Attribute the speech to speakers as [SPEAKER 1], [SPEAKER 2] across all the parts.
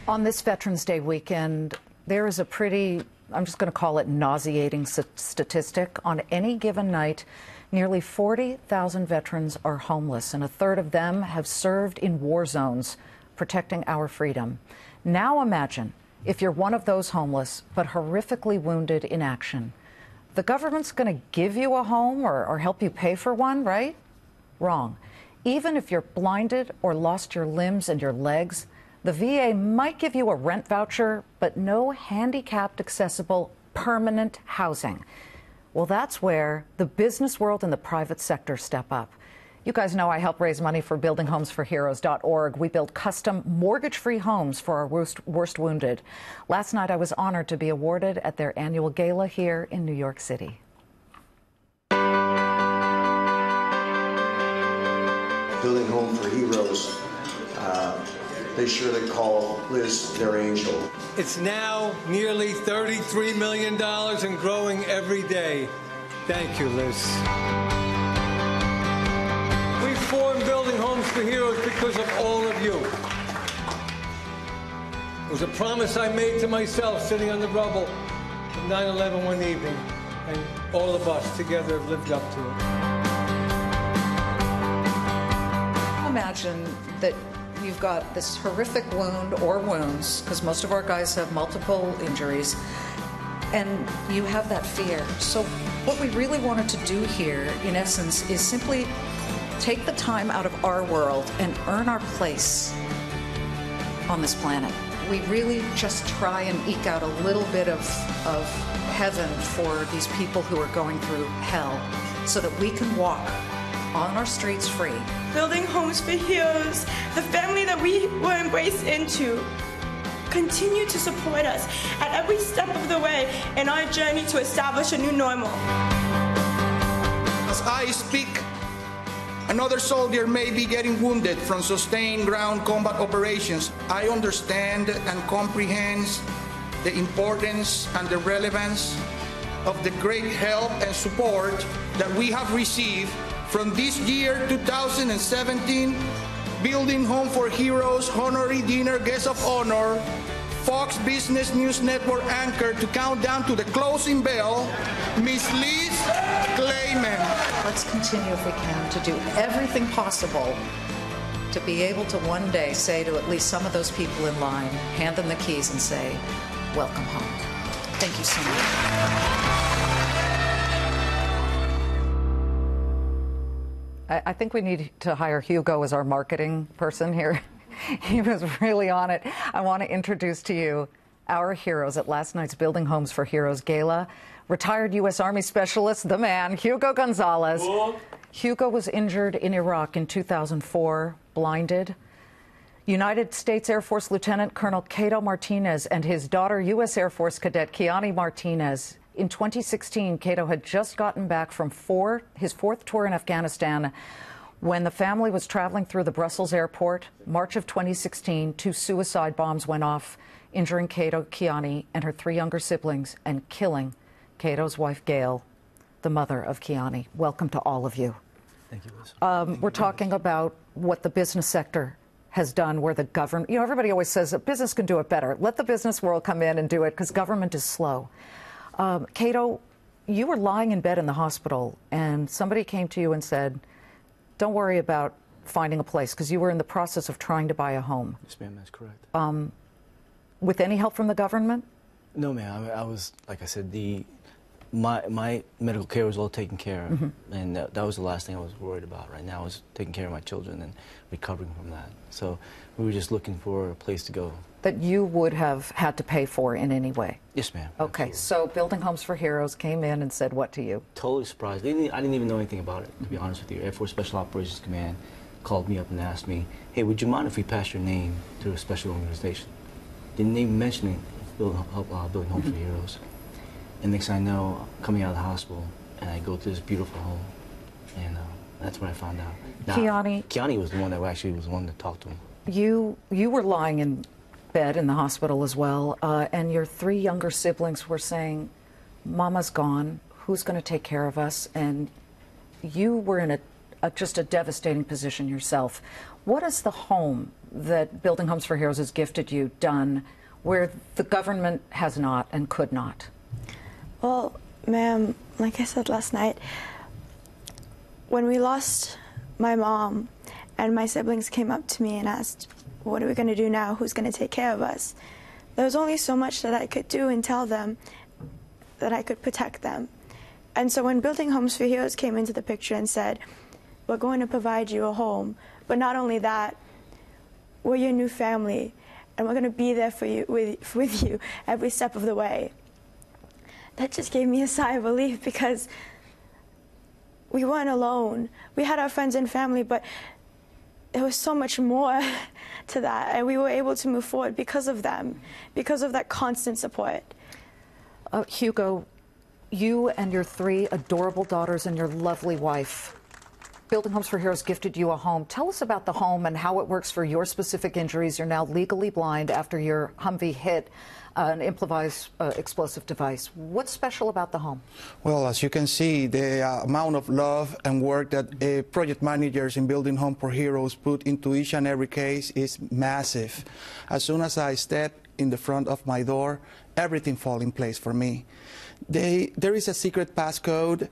[SPEAKER 1] On this Veterans Day weekend, there is a pretty, I'm just going to call it nauseating statistic. On any given night, nearly 40,000 veterans are homeless, and a third of them have served in war zones protecting our freedom. Now imagine if you're one of those homeless, but horrifically wounded in action. The government's going to give you a home or help you pay for one, right? Wrong. Even if you're blinded or lost your limbs and your legs, the VA might give you a rent voucher, but no handicapped accessible permanent housing. Well, that's where the business world and the private sector step up. You guys know I help raise money for buildinghomesforheroes.org. We build custom mortgage-free homes for our worst wounded. Last night, I was honored to be awarded at their annual gala here in New York City.
[SPEAKER 2] Building Home for Heroes, they surely call Liz their angel.
[SPEAKER 3] It's now nearly $33 million and growing every day. Thank you, Liz. We formed Building Homes for Heroes because of all of you. It was a promise I made to myself sitting on the rubble of 9/11 one evening, and all of us together have lived up to it.
[SPEAKER 1] Imagine that you've got this horrific wound or wounds, because most of our guys have multiple injuries, and you have that fear. So what we really wanted to do here, in essence, is simply take the time out of our world and earn our place on this planet. We really just try and eke out a little bit of heaven for these people who are going through hell, so that we can walk on our streets free.
[SPEAKER 4] Building Homes for Heroes, the family that we were embraced into, continue to support us at every step of the way in our journey to establish a new normal.
[SPEAKER 5] As I speak, another soldier may be getting wounded from sustained ground combat operations. I understand and comprehend the importance and the relevance of the great help and support that we have received from this year, 2017, Building Home for Heroes Honorary Dinner Guest of Honor, Fox Business News Network anchor to count down to the closing bell, Miss Liz Clayman.
[SPEAKER 1] Let's continue, if we can, to do everything possible to be able to one day say to at least some of those people in line, hand them the keys and say, welcome home. Thank you so much. I think we need to hire Hugo as our marketing person here. He was really on it. I want to introduce to you our heroes at last night's Building Homes for Heroes Gala. Retired U.S. Army Specialist, the man, Hugo Gonzalez. Cool. Hugo was injured in Iraq in 2004, blinded. United States Air Force Lieutenant Colonel Kato Martinez and his daughter, U.S. Air Force Cadet Kianni Martinez. In 2016, Kato had just gotten back from his fourth tour in Afghanistan when the family was traveling through the Brussels airport. March of 2016, 2 suicide bombs went off, injuring Kato, Kianni, and her 3 younger siblings, and killing Kato's wife, Gail, the mother of Kianni. Welcome to all of you.
[SPEAKER 6] Thank you, Liz.
[SPEAKER 1] We're talking about what the business sector has done, where the government, everybody always says that business can do it better. Let the business world come in and do it, because government is slow. Kato, you were lying in bed in the hospital, and somebody came to you and said, don't worry about finding a place, because you were in the process of trying to buy a home.
[SPEAKER 6] Yes, ma'am, that's correct.
[SPEAKER 1] With any help from the government?
[SPEAKER 6] No, ma'am. I was, like I said, my medical care was all taken care of, and that was the last thing I was worried about. Right now, I was taking care of my children and recovering from that. So we were just looking for a place to go.
[SPEAKER 1] That you would have had to pay for in any way?
[SPEAKER 6] Yes, ma'am.
[SPEAKER 1] Okay, so Building Homes for Heroes came in and said what to you?
[SPEAKER 6] Totally surprised. I didn't even know anything about it, to be honest with you. Air Force Special Operations Command called me up and asked me, hey, would you mind if we pass your name to a special organization? Didn't even mention it, Building Homes for Heroes. And next thing I know, coming out of the hospital, and I go to this beautiful home, and that's what I found out. Now, Kianni was the one that actually was the one that talked to him.
[SPEAKER 1] You were lying in bed in the hospital as well, and your 3 younger siblings were saying, Mama's gone, who's going to take care of us? And you were in just a devastating position yourself. What does the home that Building Homes for Heroes has gifted you done where the government has not and could not?
[SPEAKER 4] Well, ma'am, like I said last night, when we lost my mom and my siblings came up to me and asked, what are we going to do now? Who's going to take care of us? There was only so much that I could do and tell them that I could protect them. And so when Building Homes for Heroes came into the picture and said, we're going to provide you a home, but not only that, we're your new family, and we're going to be there for you, with you every step of the way. That just gave me a sigh of relief, because we weren't alone. We had our friends and family, but there was so much more to that, and we were able to move forward because of them, because of that constant support.
[SPEAKER 1] Hugo, you and your 3 adorable daughters and your lovely wife, Building Homes for Heroes gifted you a home. Tell us about the home and how it works for your specific injuries. You're now legally blind after your Humvee hit an improvised explosive device. What's special about the home?
[SPEAKER 5] Well, as you can see, the amount of love and work that project managers in Building Home for Heroes put into each and every case is massive. As soon as I step in the front of my door, everything falls in place for me. There is a secret passcode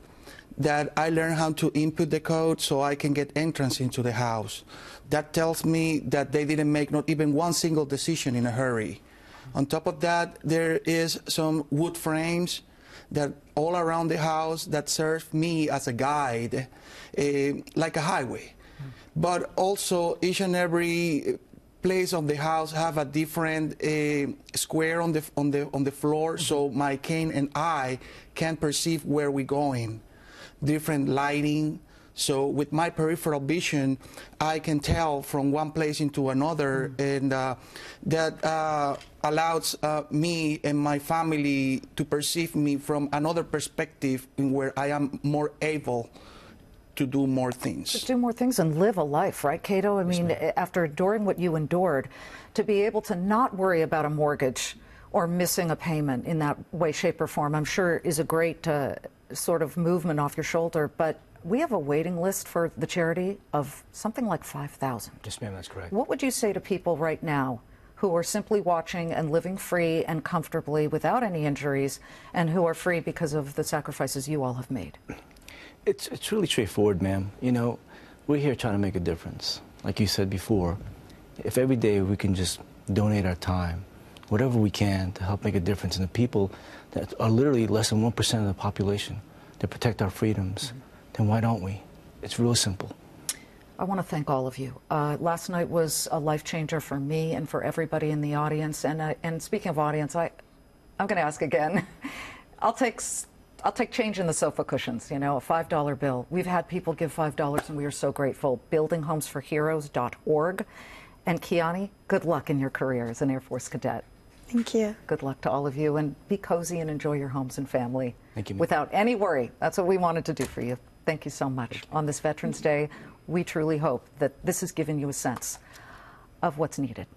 [SPEAKER 5] that I learned how to input the code so I can get entrance into the house. That tells me that they didn't make not even one single decision in a hurry. On top of that, there is some wood frames that all around the house that serve me as a guide, like a highway. But also each and every place of the house have a different square on the floor, so my cane and I can perceive where we're going. Different lighting, so with my peripheral vision, I can tell from one place into another, and that allows me and my family to perceive me from another perspective, in where I am more able to do more things.
[SPEAKER 1] To do more things and live a life, right, Kato? I mean, after enduring what you endured, to be able to not worry about a mortgage or missing a payment in that way, shape, or form, I'm sure is a great sort of movement off your shoulder. But we have a waiting list for the charity of something like 5,000.
[SPEAKER 6] Yes, ma'am, that's correct.
[SPEAKER 1] What would you say to people right now who are simply watching and living free and comfortably without any injuries, and who are free because of the sacrifices you all have made?
[SPEAKER 6] It's really straightforward, ma'am. You know, we're here trying to make a difference. Like you said before, if every day we can just donate our time, whatever we can, to help make a difference in the people that are literally less than 1% of the population, to protect our freedoms, then why don't we? It's real simple.
[SPEAKER 1] I want to thank all of you. Last night was a life changer for me and for everybody in the audience. And speaking of audience, I'm going to ask again. I'll take change in the sofa cushions, you know, a $5 bill. We've had people give $5, and we are so grateful. BuildingHomesForHeroes.org. And Kianni, good luck in your career as an Air Force cadet.
[SPEAKER 4] Thank you.
[SPEAKER 1] Good luck to all of you, and be cozy and enjoy your homes and family.
[SPEAKER 6] Thank you, ma'am.
[SPEAKER 1] Without any worry. That's what we wanted to do for you. Thank you so much. On this Veterans Day, we truly hope that this has given you a sense of what's needed.